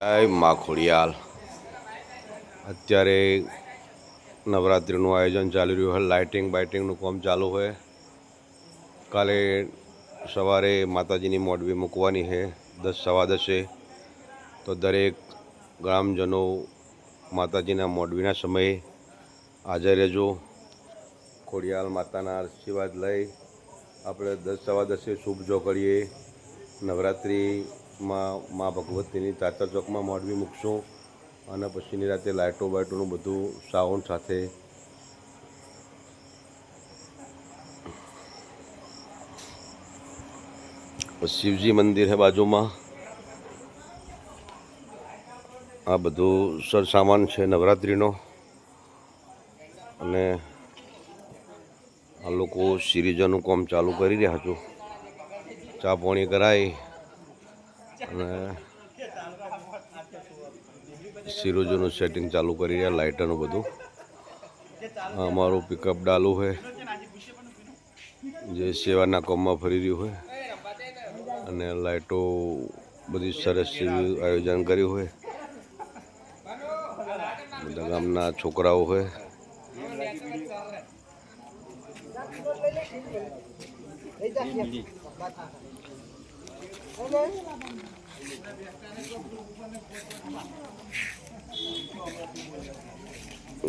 માં ખોડિયાલ અત્યારે નવરાત્રિનું આયોજન ચાલી રહ્યું હોય, લાઇટિંગ બાઇટિંગનું કામ ચાલુ હોય. કાલે સવારે માતાજીની મોડવી મૂકવાની છે 10:15. તો દરેક ગ્રામજનો માતાજીના મોડવીના સમયે હાજર રહેજો. ખોડિયાલ માતાના આશીર્વાદ લઈ આપણે 10:15 શુભ જો કરીએ. નવરાત્રિમાં મા ભગવતીની તાતર ચોકમાં મોડવી મૂકશું અને પછીની રાતે લાઇટો બાઇટોનું બધું સાઉન્ડ સાથે શિવજી મંદિર છે બાજુમાં. આ બધું સરસામાન છે નવરાત્રિનો. અને આ લોકો સિરીઝનું કામ ચાલુ કરી રહ્યા છું. ચા પાણી કરાવી અને સિરોજોનું સેટિંગ ચાલુ કરી રહ્યા, લાઇટરનું બધું. અમારું પિકઅપ ડાલુ છે જે સેવાના કામમાં ફરી રહ્યું હોય અને લાઇટો બધી સરસ આયોજન કર્યું હોય. બધા ગામના છોકરાઓ હોય.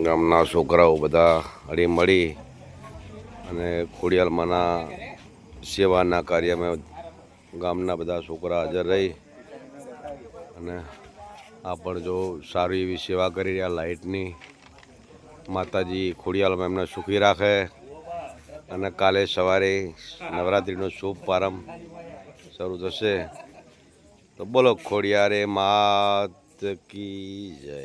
ગામના છોકરાઓ બધા હળી મળી અને ખોડિયાલમાંના સેવાના કાર્યમાં ગામના બધા છોકરા હાજર રહી અને આ પણ જો સારી એવી સેવા કરી રહ્યા લાઇટની. માતાજી ખોડિયાલમાં એમને સુખી રાખે અને કાલે સવારે નવરાત્રિનો શુભ પ્રારંભ શરૂ થશે. તો બોલો ખોડિયારે માત કી જય.